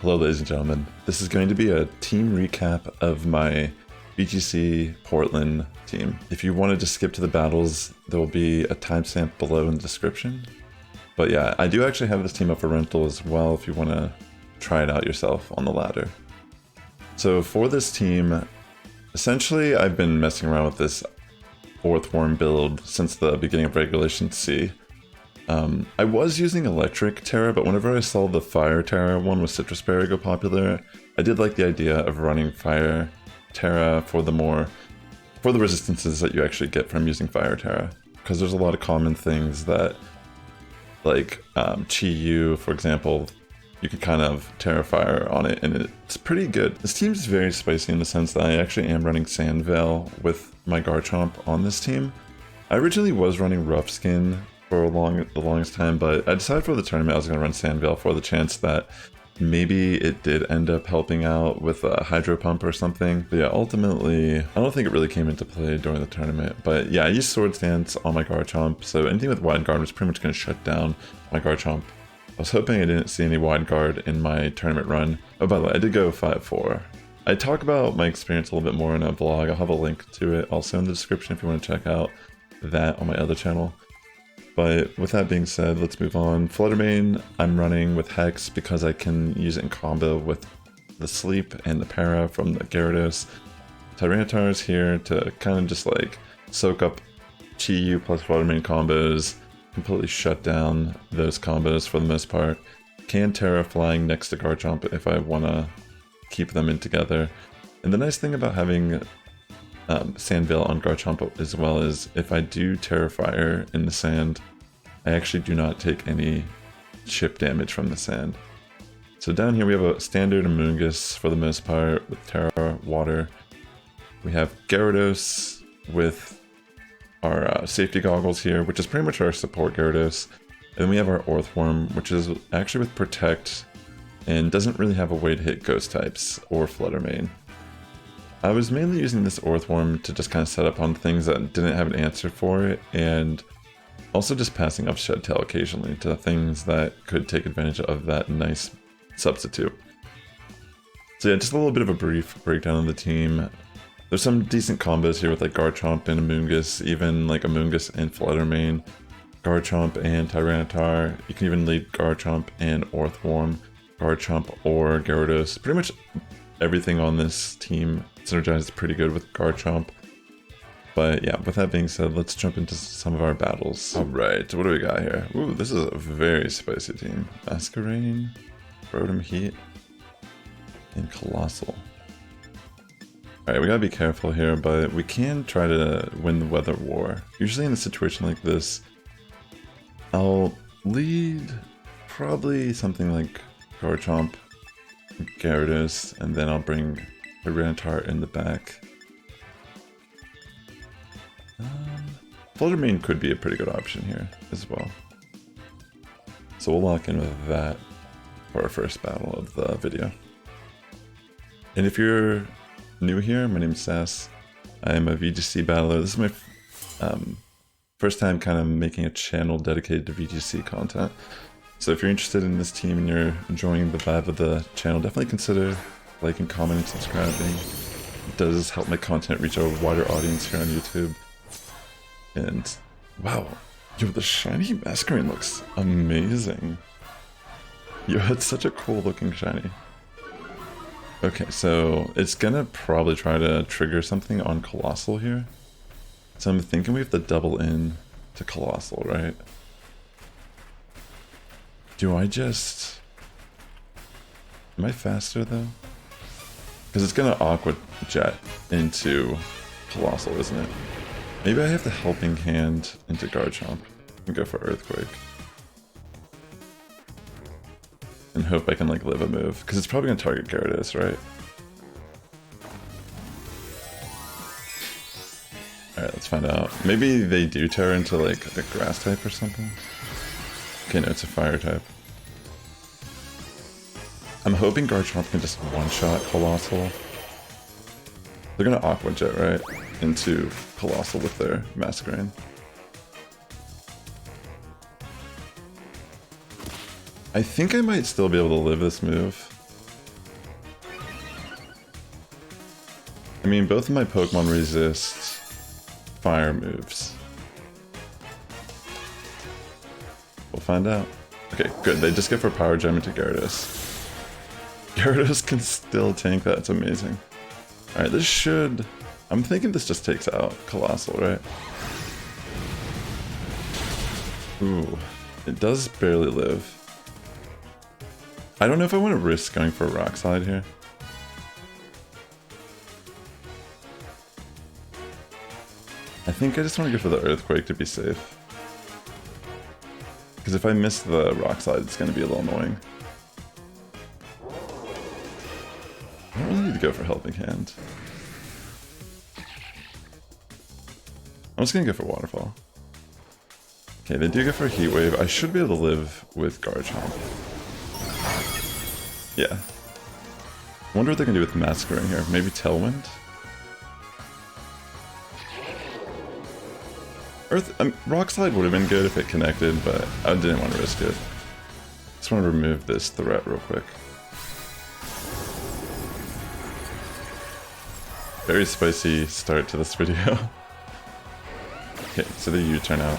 Hello ladies and gentlemen, this is going to be a team recap of my VGC Portland team. If you wanted to skip to the battles, there will be a timestamp below in the description. But yeah, I do actually have this team up for rental as well if you want to try it out yourself on the ladder. So for this team, essentially I've been messing around with this Orthworm build since the beginning of Regulation C. I was using Electric Terra, but whenever I saw the Fire Terra one with Citrus Berry go popular, I did like the idea of running Fire Terra for the resistances that you actually get from using Fire Terra. Because there's a lot of common things that, like Chi-Yu, for example, you can kind of Terra Fire on it, and it's pretty good. This team's very spicy in the sense that I actually am running Sand Veil with my Garchomp on this team. I originally was running Rough Skin for the longest time, but I decided for the tournament I was going to run Sand Veil for the chance that maybe it did end up helping out with a Hydro Pump or something. But yeah, ultimately, I don't think it really came into play during the tournament. But yeah, I used Swords Dance on my Garchomp, so anything with Wide Guard was pretty much going to shut down my Garchomp. I was hoping I didn't see any Wide Guard in my tournament run. Oh, by the way, I did go 5-4. I talk about my experience a little bit more in a vlog. I'll have a link to it also in the description if you want to check out that on my other channel. But with that being said, let's move on. Flutter main, I'm running with Hex because I can use it in combo with the Sleep and the Para from the Gyarados. Tyranitar is here to kind of just like soak up Chi-Yu plus Flutter main combos, completely shut down those combos for the most part. Can Terra flying next to Garchomp if I want to keep them in together. And the nice thing about having Sand Veil on Garchomp as well is if I do Terra Fire in the sand, I actually do not take any chip damage from the sand. So down here we have a standard Amoonguss for the most part with Terra Water. We have Gyarados with our safety goggles here, which is pretty much our support Gyarados. And then we have our Orthworm, which is actually with Protect and doesn't really have a way to hit Ghost types or Flutter main. I was mainly using this Orthworm to just kind of set up on things that didn't have an answer for it, and also just passing up Shed Tail occasionally to things that could take advantage of that nice substitute. So yeah, just a little bit of a brief breakdown of the team. There's some decent combos here with like Garchomp and Amoonguss, even like Amoonguss and Flutter main, Garchomp and Tyranitar. You can even lead Garchomp and Orthworm, Garchomp or Gyarados. Pretty much everything on this team synergizes pretty good with Garchomp. But yeah, with that being said, let's jump into some of our battles. Alright, what do we got here? Ooh, this is a very spicy team. Masquerain, Rotom Heat, and Coalossal. Alright, we gotta be careful here, but we can try to win the weather war. Usually in a situation like this, I'll lead probably something like Garchomp, Gyarados, and then I'll bring Tyranitar in the back. Flutter main could be a pretty good option here as well. So we'll lock in with that for our first battle of the video. And if you're new here, my name's Sass. I am a VGC battler. This is my first time kind of making a channel dedicated to VGC content. So if you're interested in this team and you're enjoying the vibe of the channel, definitely consider liking, commenting, subscribing. It does help my content reach a wider audience here on YouTube. And wow, yo, the shiny Masquerain looks amazing. Yo, it's such a cool looking shiny. Okay, so it's gonna probably try to trigger something on Coalossal here. So I'm thinking we have to double in to Coalossal, right? Do I just... Am I faster though? Because it's gonna Aqua Jet into Coalossal, isn't it? Maybe I have the Helping Hand into Garchomp and go for Earthquake. And hope I can like live a move, because it's probably gonna target Gyarados, right? Alright, let's find out. Maybe they do Terra into like a Grass type or something? Okay, no, it's a Fire type. I'm hoping Garchomp can just one-shot Coalossal. They're gonna Aqua Jet, right? Into Coalossal with their Masquerain. I think I might still be able to live this move. I mean, both of my Pokemon resist fire moves. We'll find out. Okay, good. They just go for Power Gem into Gyarados. Gyarados can still tank that. It's amazing. Alright, this should... I'm thinking this just takes out Coalossal, right? Ooh. It does barely live. I don't know if I want to risk going for a Rock Slide here. I think I just want to go for the Earthquake to be safe. Because if I miss the Rock Slide, it's going to be a little annoying. I don't really need to go for Helping Hand. I'm just going to go for Waterfall. Okay, they do go for a Heat Wave. I should be able to live with Garchomp. Yeah. I wonder what they're going to do with Masquerain here. Maybe Tailwind? Rock Slide would have been good if it connected, but I didn't want to risk it. Just want to remove this threat real quick. Very spicy start to this video. Okay, so they U-turn out.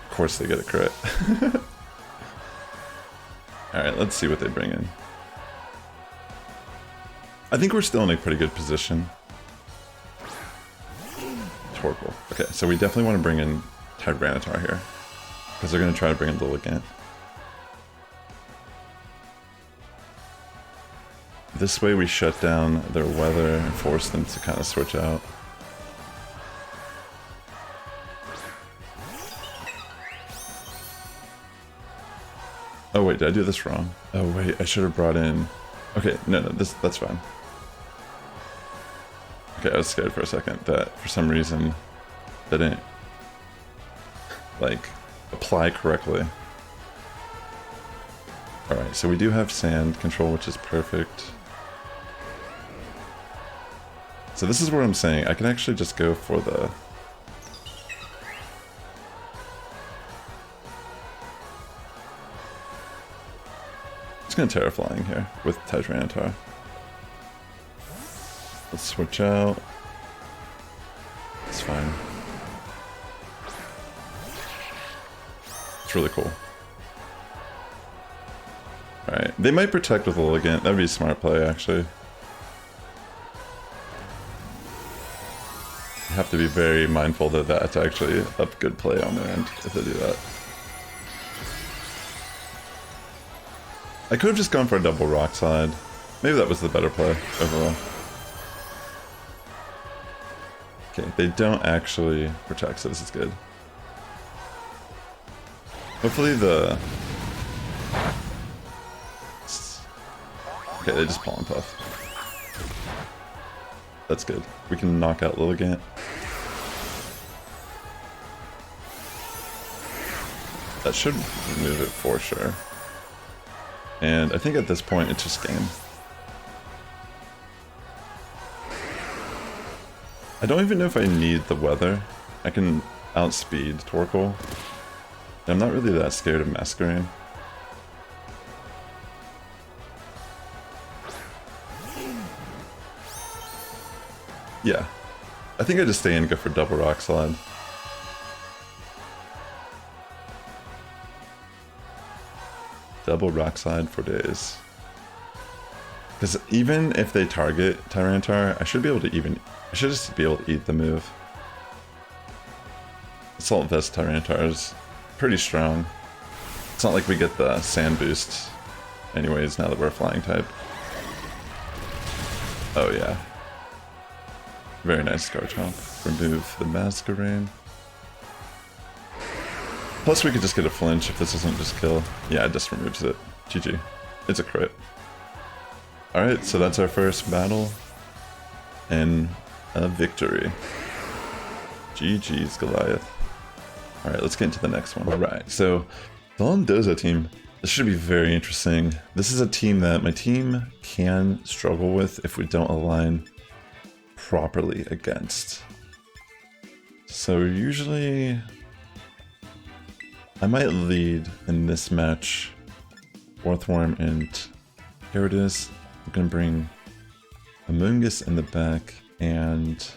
Of course they get a crit. Alright, let's see what they bring in. I think we're still in a pretty good position. Torkoal. Okay, so we definitely want to bring in Tyranitar here. Because they're going to try to bring in Lilligant. This way we shut down their weather and force them to kind of switch out. Oh wait, did I do this wrong? Oh wait, I should have brought in... Okay, no, that's fine. Okay, I was scared for a second that for some reason that didn't like apply correctly. Alright, so we do have sand control, which is perfect. So this is what I'm saying. I can actually just go for the... Just gonna Terra Flying here with Tyranitar. Let's switch out. It's fine. It's really cool. Alright, they might protect with Lilligant. That would be a smart play, actually. You have to be very mindful that that's actually a good play on their end if they do that. I could have just gone for a double Rock Slide. Maybe that was the better play overall. Okay, they don't actually protect, so this is good. Hopefully the... Okay, they just Pollen Puff. That's good. We can knock out Lilligant. That should remove it for sure. And I think at this point it's just game. I don't even know if I need the weather. I can outspeed Torkoal. I'm not really that scared of Masquerain. Yeah. I think I just stay in and go for double Rock Slide. Double Rock Slide for days. Because even if they target Tyranitar, I should be able to even... I should just be able to eat the move. Assault Vest Tyranitar is pretty strong. It's not like we get the sand boost anyways now that we're a flying type. Oh yeah. Very nice Garchomp. Remove the Masquerain. Plus we could just get a flinch if this doesn't just kill. Yeah, it just removes it. GG. It's a crit. Alright, so that's our first battle. And a victory. GG's Goliath. Alright, let's get into the next one. Alright, so the Dondozo team. This should be very interesting. This is a team that my team can struggle with if we don't align properly against. So usually I might lead in this match Orthworm and Gyarados. I'm gonna bring Amoonguss in the back, and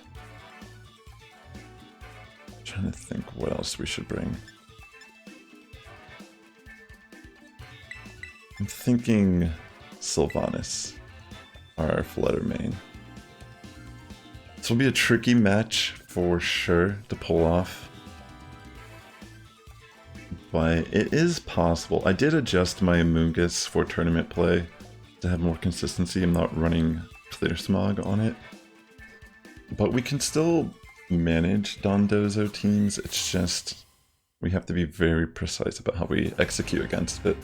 I'm trying to think what else we should bring. I'm thinking Sylvanas, our Flutter main. This will be a tricky match for sure to pull off, but it is possible. I did adjust my Amoonguss for tournament play to have more consistency. I'm not running Clear Smog on it, but we can still manage Dondozo teams. It's just we have to be very precise about how we execute against it.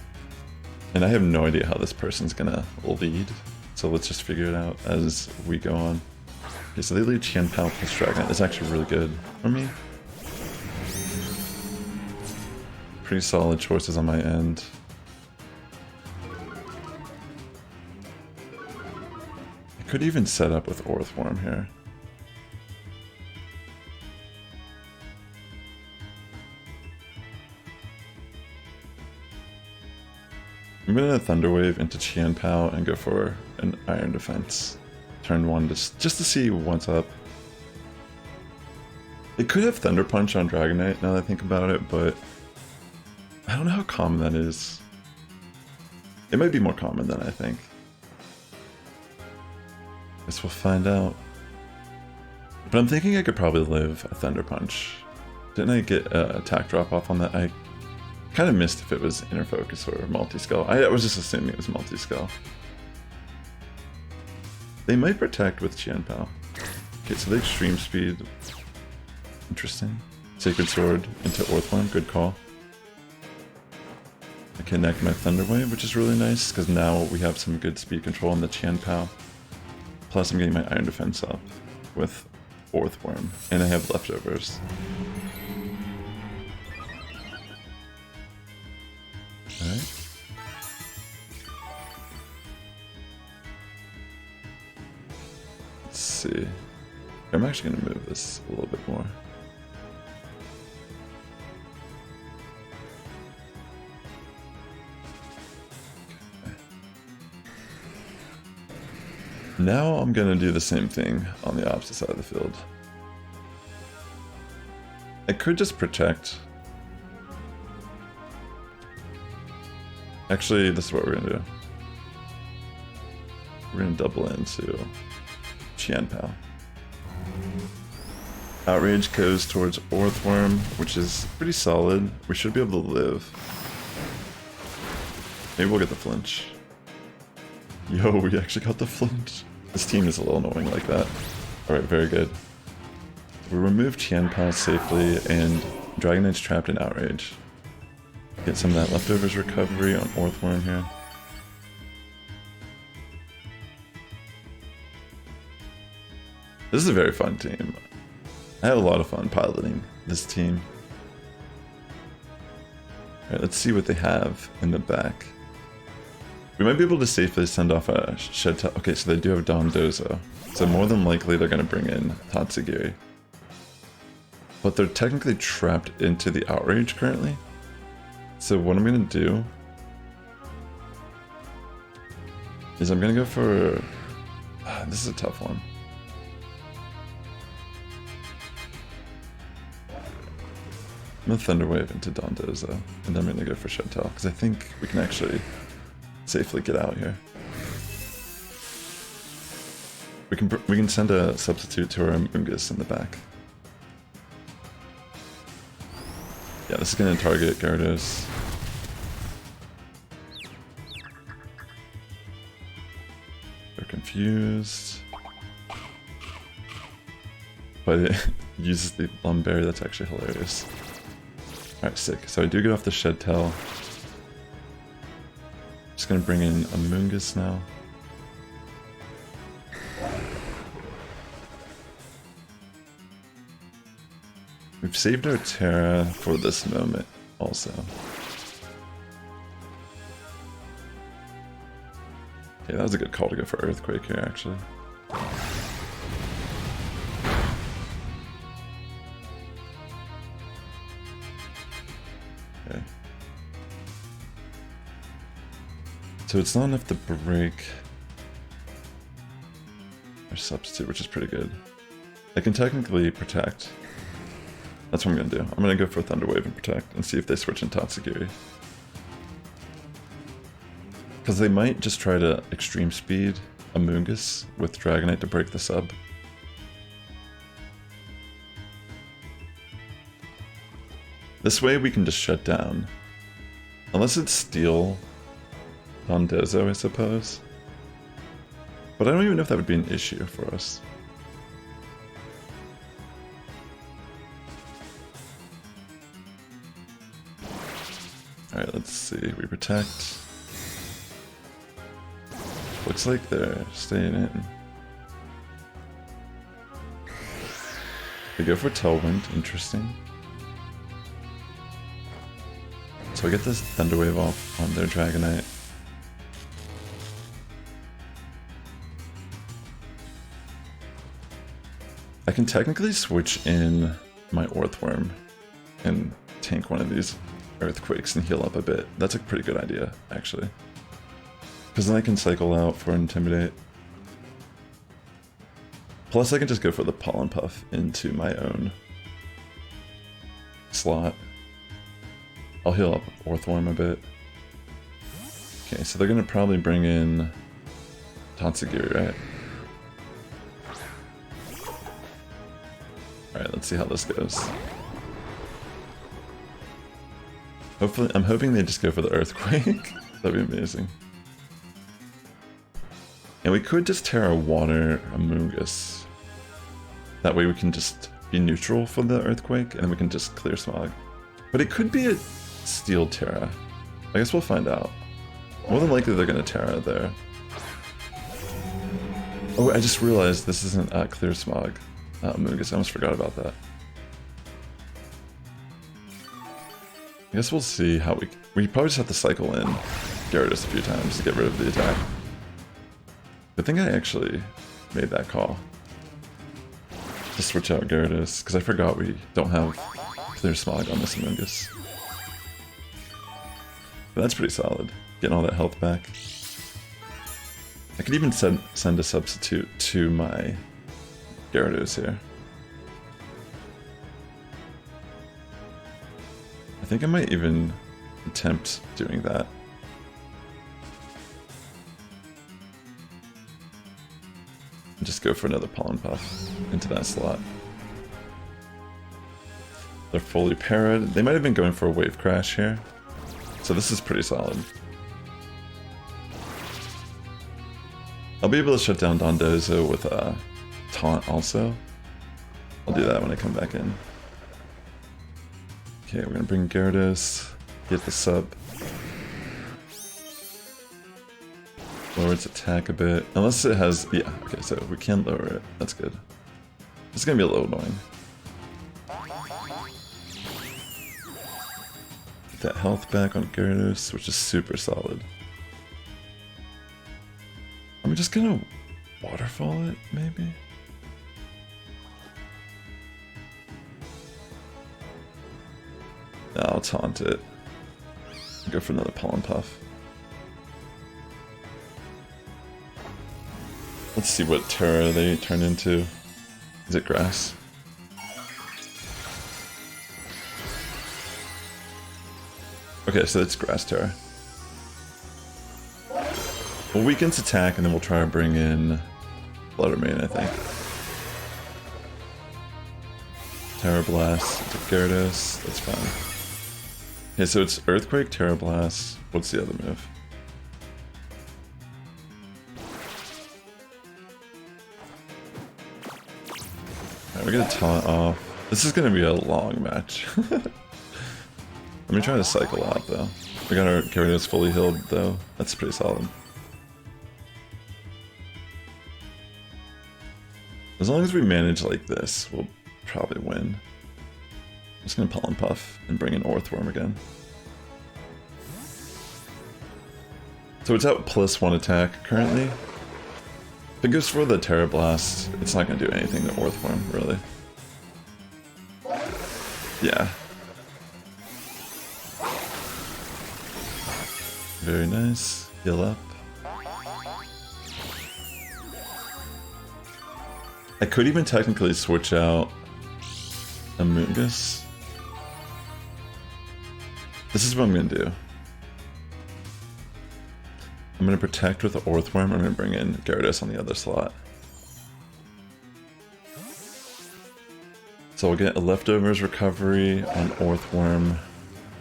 And I have no idea how this person's gonna lead, so let's just figure it out as we go on. Okay, so they lead Chien-Pao plus Dragonite. It's actually really good for me. Pretty solid choices on my end. I could even set up with Orthworm here. I'm gonna Thunder Wave into Chien-Pao and go for an Iron Defense. Turn 1 just to see what's up. It could have Thunder Punch on Dragonite now that I think about it, but I don't know how common that is. It might be more common than I think. Guess we'll find out. But I'm thinking I could probably live a Thunder Punch. Didn't I get attack drop off on that? I kind of missed if it was Inner Focus or Multi-Skull. I was just assuming it was Multi-Skull. They might protect with Chien-Pao. Okay, so they Extreme Speed. Interesting. Sacred Sword into Orthworm, good call. I connect my Thunder Wave, which is really nice, because now we have some good speed control on the Chien-Pao. Plus I'm getting my Iron Defense up with Orthworm, and I have leftovers. Alright. Let's see. I'm actually going to move this a little bit more. Now I'm gonna do the same thing on the opposite side of the field. I could just protect. Actually, this is what we're gonna do. We're gonna double into Chien-Pao. Outrage goes towards Orthworm, which is pretty solid. We should be able to live. Maybe we'll get the flinch. Yo, we actually got the flinch. This team is a little annoying like that. Alright, very good. We remove Chien-Pao safely, and Dragonite's trapped in Outrage. Get some of that leftovers recovery on Orthworm here. This is a very fun team. I had a lot of fun piloting this team. Alright, let's see what they have in the back. We might be able to safely send off a Shed. Okay, so they do have Dondozo. So more than likely they're going to bring in Tatsugiri. But they're technically trapped into the Outrage currently. So what I'm going to do is I'm going to go for... this is a tough one. I'm going to Thunder Wave into Dondozo. And then I'm going to go for Shed, because I think we can actually safely get out here. We can send a substitute to our Amoonguss in the back. Yeah, this is going to target Gyarados. They're confused. But it uses the Lumberry, that's actually hilarious. Alright, sick. So I do get off the Shed Tail. Just gonna bring in Amoonguss now. We've saved our Terra for this moment also. Yeah, that was a good call to go for Earthquake here actually. Okay. So it's not enough to break. substitute, which is pretty good. I can technically protect. That's what I'm gonna do. I'm gonna go for Thunder Wave and protect and see if they switch in Tatsugiri. Because they might just try to extreme speed Amoonguss with Dragonite to break the sub. This way we can just shut down. Unless it's Steel Dondozo, I suppose. But I don't even know if that would be an issue for us. Alright, let's see. We protect. Looks like they're staying in. They go for Tailwind, interesting. So I get this Thunder Wave off on their Dragonite. I can technically switch in my Orthworm and tank one of these Earthquakes and heal up a bit. That's a pretty good idea, actually. Because then I can cycle out for Intimidate. Plus I can just go for the Pollen Puff into my own slot. I'll heal up Orthworm a bit. Okay, so they're gonna probably bring in Tatsugiri, right? Alright, let's see how this goes. Hopefully, I'm hoping they just go for the Earthquake. That'd be amazing. And we could just Terra Water Amoonguss. That way we can just be neutral for the Earthquake, and then we can just clear Smog. But it could be a Steel Terra. I guess we'll find out. More than likely they're gonna Terra there. Oh, I just realized this isn't Clear Smog. Amoonguss, I almost forgot about that. I guess we'll see how we probably just have to cycle in Gyarados a few times to get rid of the attack. I think I actually made that call. To switch out Gyarados, because I forgot we don't have Clear Smog on this Amoonguss. But that's pretty solid, getting all that health back. I could even send a substitute to my Gyarados here. I think I might even attempt doing that. And just go for another Pollen Puff into that slot. They're fully parried. They might have been going for a Wave Crash here. So this is pretty solid. I'll be able to shut down Dondozo with a Taunt also. I'll do that when I come back in. Okay, we're gonna bring Gyarados, get the sub. Lower its attack a bit. Unless it has, yeah, okay, so we can lower it. That's good. It's gonna be a little annoying. Get that health back on Gyarados, which is super solid. I'm just gonna waterfall it, maybe? I'll taunt it. Go for another Pollen Puff. Let's see what Terra they turn into. Is it Grass? Okay, so it's Grass Terra. We'll weaken its attack and then we'll try to bring in Flutter, I think. Terra Blast into Gyarados, that's fine. Okay, so it's Earthquake, Terra Blast. What's the other move? Alright, we're gonna taunt off. This is gonna be a long match. Let me try to cycle out though. We got our Gyarados fully healed though. That's pretty solid. As long as we manage like this, we'll probably win. I'm just gonna Pollen Puff and bring in Orthworm again. So it's out +1 attack currently. If it goes for the Terra Blast, it's not gonna do anything to Orthworm, really. Yeah. Very nice. Heal up. I could even technically switch out Amoonguss. This is what I'm gonna do. I'm gonna protect with Orthworm. I'm gonna bring in Gyarados on the other slot. So we'll get a leftovers recovery on Orthworm,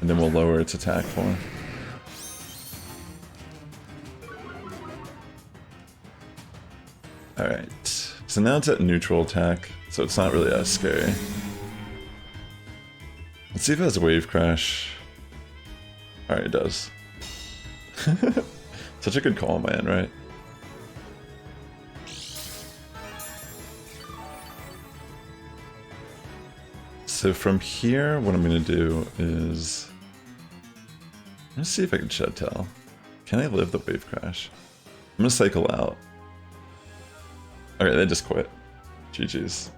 and then we'll lower its attack for. Alright, so now it's at neutral attack, so it's not really as scary. Let's see if it has Wave Crash. Alright, it does. Such a good call, man, right? So from here, what I'm going to do is... let's see if I can Shed Tail. Can I live the Wave Crash? I'm going to cycle out. Okay, they just quit. GG's.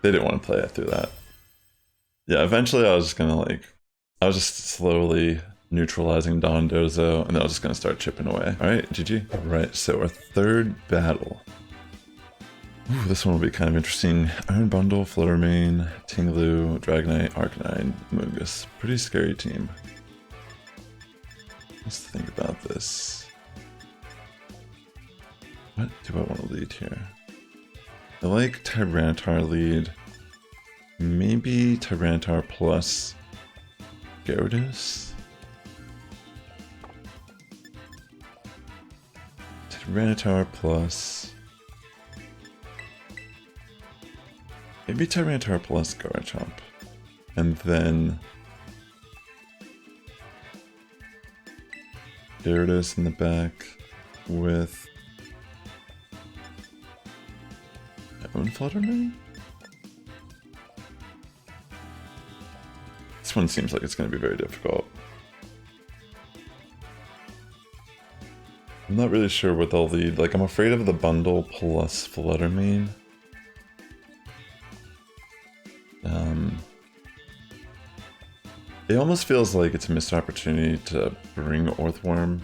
They didn't want to play through that. Yeah, eventually I was just gonna I was just slowly neutralizing Dondozo, and then I was just gonna start chipping away. Alright, GG. Alright, so our third battle. Ooh, this one will be kind of interesting. Iron Bundle, Flutter Mane, Ting-Lu, Dragonite, Arcanine, Amoonguss. Pretty scary team. Let's think about this. What do I want to lead here? I like Tyranitar lead. Maybe Tyranitar plus Gyarados? Tyranitar plus... maybe Tyranitar plus Garchomp. And then... Gyarados in the back with... my own Flutter Mane? This one seems like it's going to be very difficult. I'm not really sure what they'll lead. Like, I'm afraid of the bundle plus Flutter Mane. It almost feels like it's a missed opportunity to bring Orthworm.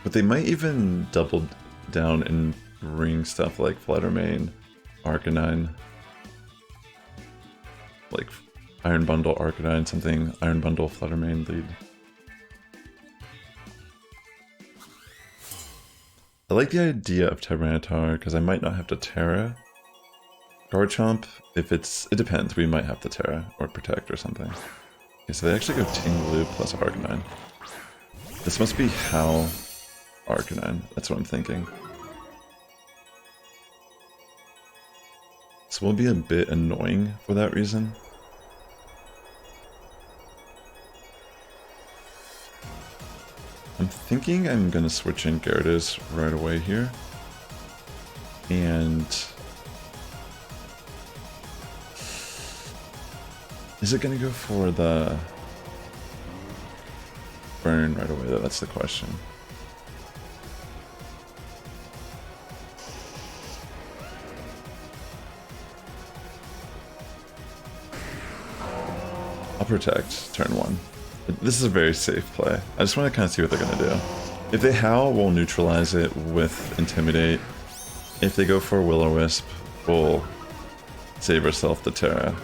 But they might even double down and bring stuff like Flutter Mane, Arcanine. Like Iron Bundle, Arcanine, something Iron Bundle, Flutter Mane lead. I like the idea of Tyranitar because I might not have to Terra. Garchomp, if it depends, we might have to Terra or Protect or something. Okay, so they actually go Ting-Lu plus Arcanine. This must be how Arcanine, that's what I'm thinking. So we'll be a bit annoying for that reason. I'm thinking I'm gonna switch in Gyarados right away here. And... is it gonna go for the burn right away though? That's the question. I'll protect turn one. This is a very safe play. I just want to kind of see what they're going to do. If they howl, we'll neutralize it with Intimidate. If they go for Will-O-Wisp, we'll save ourselves the Terra.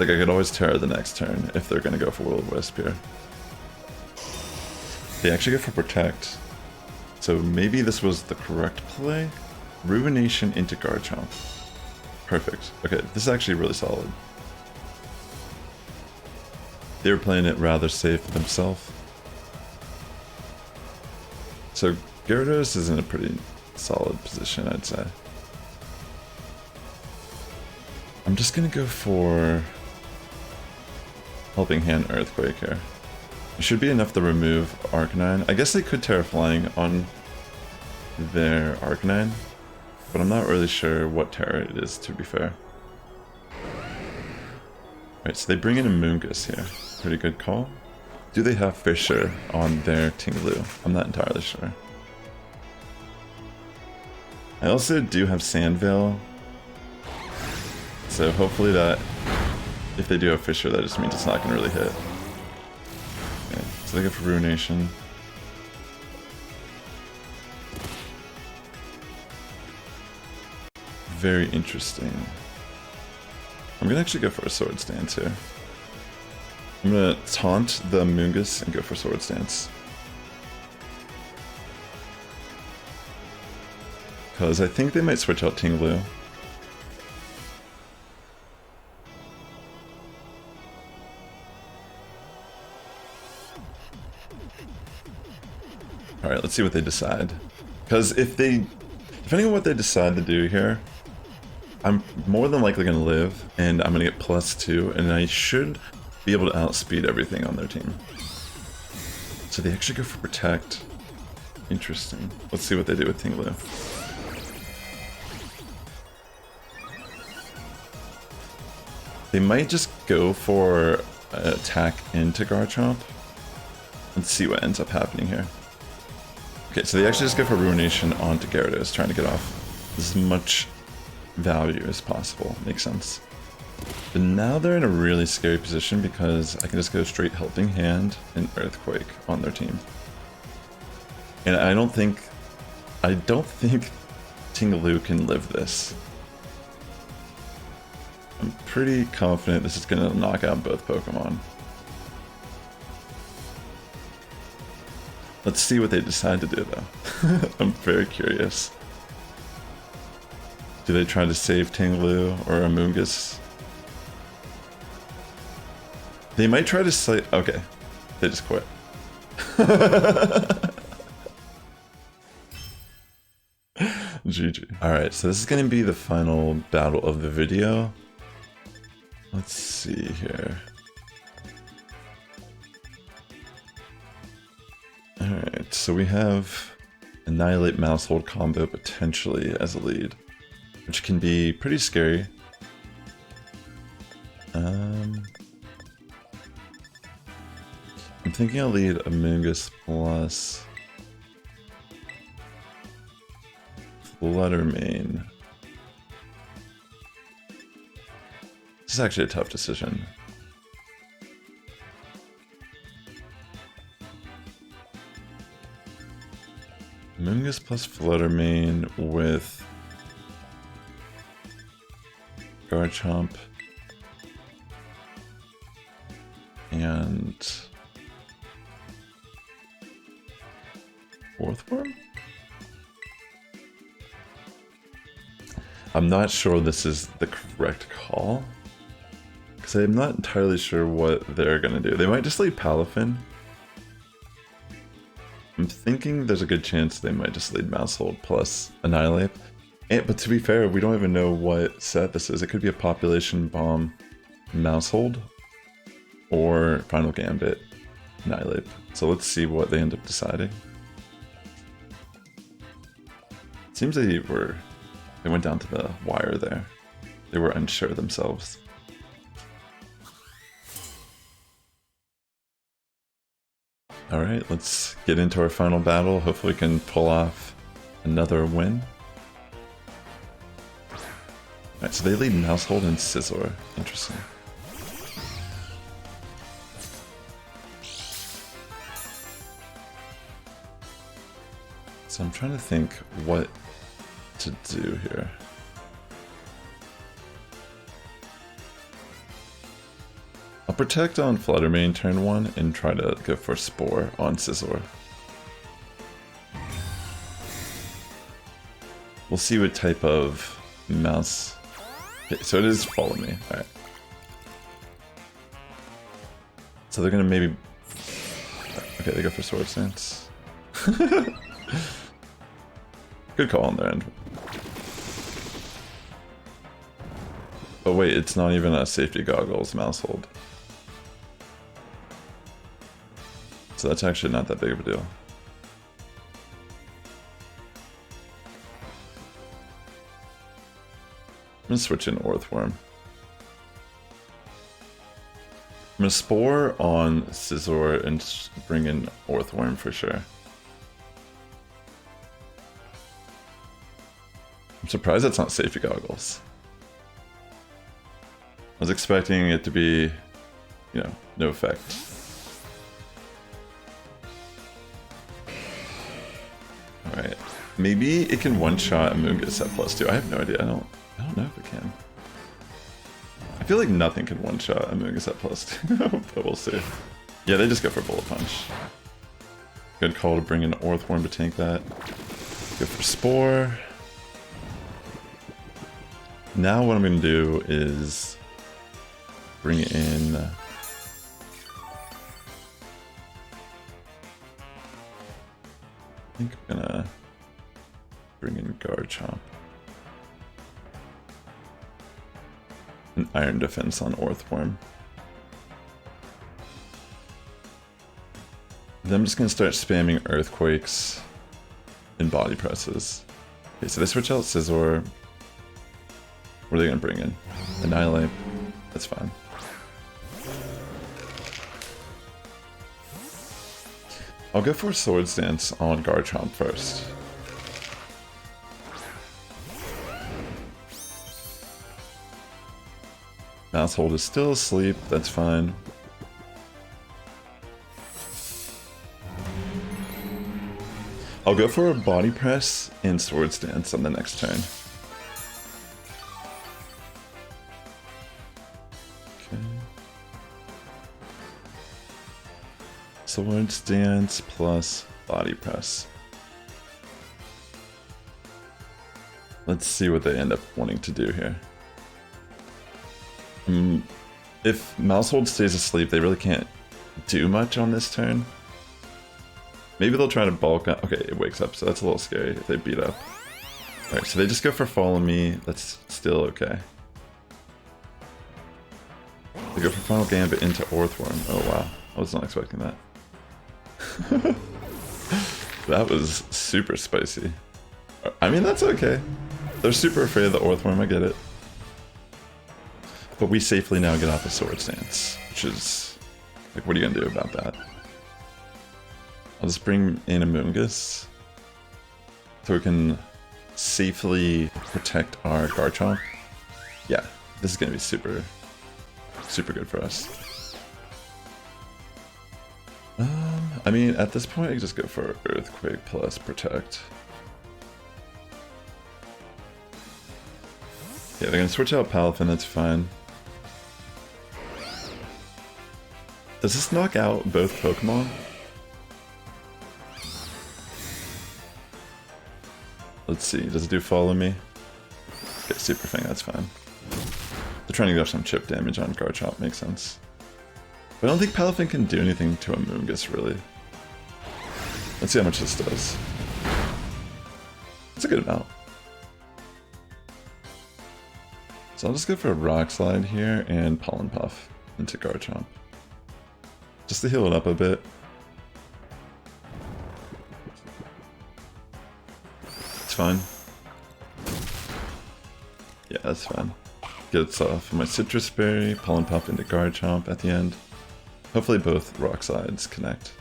Like, I could always Terra the next turn if they're going to go for Will-O-Wisp here. They actually go for Protect. So maybe this was the correct play? Ruination into Garchomp. Perfect. Okay, this is actually really solid. They were playing it rather safe themselves. So Gyarados is in a pretty solid position, I'd say. I'm just gonna go for Helping Hand Earthquake here. It should be enough to remove Arcanine. I guess they could Terra Flying on their Arcanine, but I'm not really sure what Terra it is, to be fair. Right, so they bring in Amoonguss here. Pretty good call. Do they have Fissure on their Ting-Lu? I'm not entirely sure. I also do have Sandveil, so hopefully that, if they do have Fissure, that just means it's not going to really hit. Okay, so they go for Ruination. very interesting. I'm gonna actually go for a Sword Stance here. I'm gonna taunt the Amoonguss and go for Sword Stance. Because I think they might switch out Ting-Lu. Alright, let's see what they decide. Because depending on what they decide to do here, I'm more than likely going to live, and I'm going to get +2, and I should be able to outspeed everything on their team. So they actually go for Protect. Interesting. Let's see what they do with Ting-Lu. They might just go for an attack into Garchomp. Let's see what ends up happening here. Okay, so they actually just go for Ruination onto Gyarados, trying to get off as much value as possible. Makes sense. But now they're in a really scary position because I can just go straight Helping Hand and Earthquake on their team. And I don't think Ting-Lu can live this. I'm pretty confident this is going to knock out both Pokemon. Let's see what they decide to do, though. I'm very curious. Do they try to save Ting-Lu or Amoonguss? They might try to slay. Okay, they just quit. GG. Alright, so this is going to be the final battle of the video. Let's see here. Alright, so we have Annihilate Maushold combo potentially as a lead, which can be pretty scary. I'm thinking I'll lead Amoonguss plus Flutter main. This is actually a tough decision. Amoonguss plus Flutter main with Garchomp and Orthworm? I'm not sure this is the correct call, because I'm not entirely sure what they're going to do. They might just lead Palafin. I'm thinking there's a good chance they might just lead Maushold plus Annihilate. But to be fair, we don't even know what set this is. It could be a Population Bomb Maushold or Final Gambit Annihilate. So let's see what they end up deciding. It seems they went down to the wire there. They were unsure themselves. Alright, let's get into our final battle. Hopefully we can pull off another win. Alright, so they lead Maushold and Scizor. Interesting. So I'm trying to think what to do here. I'll protect on Flutter main turn 1 and try to go for Spore on Scizor. We'll see what type of mouse. Okay, so it is Follow Me. Alright. So they're gonna maybe. Okay, they go for Sword Stance. Good call on their end. Oh wait, it's not even a Safety Goggles Maushold. So that's actually not that big of a deal. I'm gonna switch in Orthworm. I'm gonna Spore on Scizor and bring in Orthworm for sure. I'm surprised that's not Safety Goggles. I was expecting it to be, you know, no effect. Alright. Maybe it can one-shot Amoonguss at +2. I have no idea. I don't know if it can. I feel like nothing can one-shot Amoonguss at +2, but we'll see. Yeah, they just go for Bullet Punch. Good call to bring in Orthworm to tank that. Go for Spore. Now what I'm going to do is bring in... I think I'm going to bring in Garchomp. An Iron Defense on Orthworm. Then I'm just going to start spamming Earthquakes and Body Presses. Okay, so they switch out Scizor. What are they going to bring in? Annihilate. That's fine. I'll go for Swords Dance on Garchomp first. Maushold is still asleep, that's fine. I'll go for a Body Press and Swords Dance on the next turn. Okay. Swords Dance plus Body Press. Let's see what they end up wanting to do here. If Maushold stays asleep, they really can't do much on this turn. Maybe they'll try to bulk up. Okay, it wakes up, so that's a little scary if they beat up. Alright, so they just go for Follow Me. That's still okay. They go for Final Gambit into Orthworm. Oh wow, I was not expecting that. That was super spicy. I mean, that's okay. They're super afraid of the Orthworm, I get it. But we safely now get off a Swords Dance, which is... like, what are you gonna do about that? I'll just bring in Amoonguss so we can safely protect our Garchomp. Yeah, this is gonna be super good for us. I mean, at this point, I can just go for Earthquake plus Protect. Yeah, they're gonna switch out Palafin, that's fine. Does this knock out both Pokemon? Let's see, does it do Follow Me? Okay, Super Fang, that's fine. They're trying to go some chip damage on Garchomp, makes sense. But I don't think Palafin can do anything to Amoonguss, really. Let's see how much this does. It's a good amount. So I'll just go for a Rock Slide here and Pollen Puff into Garchomp. Just to heal it up a bit. It's fine. Yeah, that's fine. Gets off my Citrus Berry, Pollen Puff into Garchomp at the end. Hopefully both Rock Slides connect.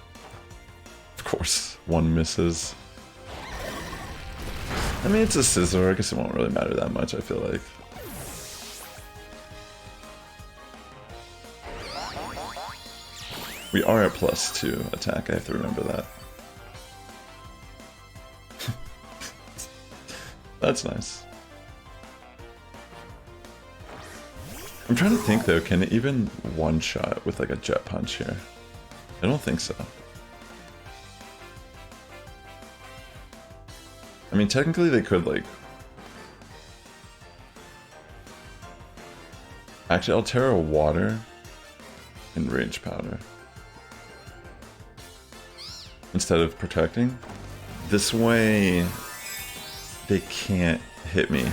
Of course, one misses. I mean, it's a Scizor, I guess it won't really matter that much, I feel like. We are at +2 attack, I have to remember that. That's nice. I'm trying to think though, can it even one-shot with like a Jet Punch here? I don't think so. I mean, technically they could like... Actually, Altera Water and Rage Powder. Instead of protecting. This way, they can't hit me.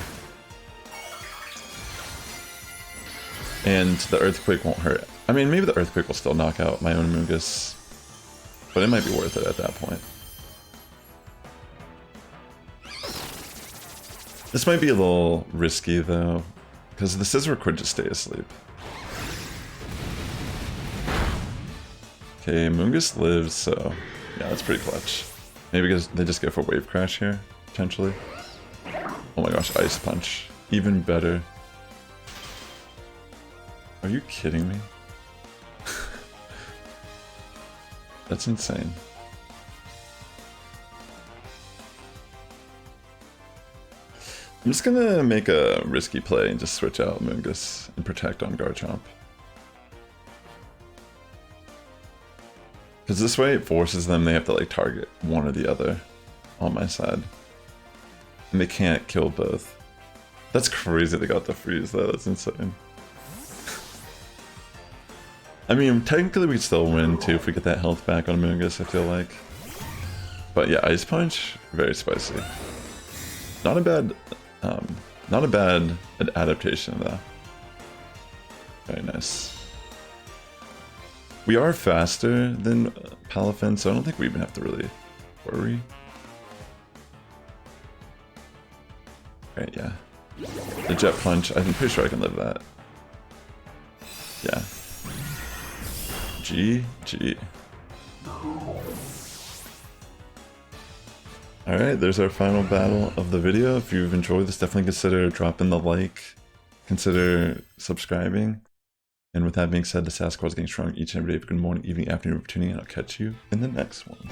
And the Earthquake won't hurt. I mean, maybe the Earthquake will still knock out my own Amoonguss, but it might be worth it at that point. This might be a little risky though, because the Scizor could just stay asleep. Okay, Amoonguss lives, so yeah, that's pretty clutch. Maybe because they just go for Wave Crash here, potentially. Oh my gosh, Ice Punch. Even better. Are you kidding me? That's insane. I'm just gonna make a risky play and just switch out Amoonguss and protect on Garchomp. Because this way it forces them, they have to like target one or the other on my side. And they can't kill both. That's crazy they got the freeze though, that's insane. I mean, technically we could still win too if we get that health back on Amoonguss, I feel like. But yeah, Ice Punch, very spicy. Not a bad adaptation though. Very nice. We are faster than Palafin, so I don't think we even have to really worry. Alright, yeah. The Jet Punch, I'm pretty sure I can live that. Yeah. GG. Alright, there's our final battle of the video. If you've enjoyed this, definitely consider dropping the like, consider subscribing. And with that being said, the Sass Squad is getting strong each and every day. Good morning, evening, afternoon for tuning in. I'll catch you in the next one.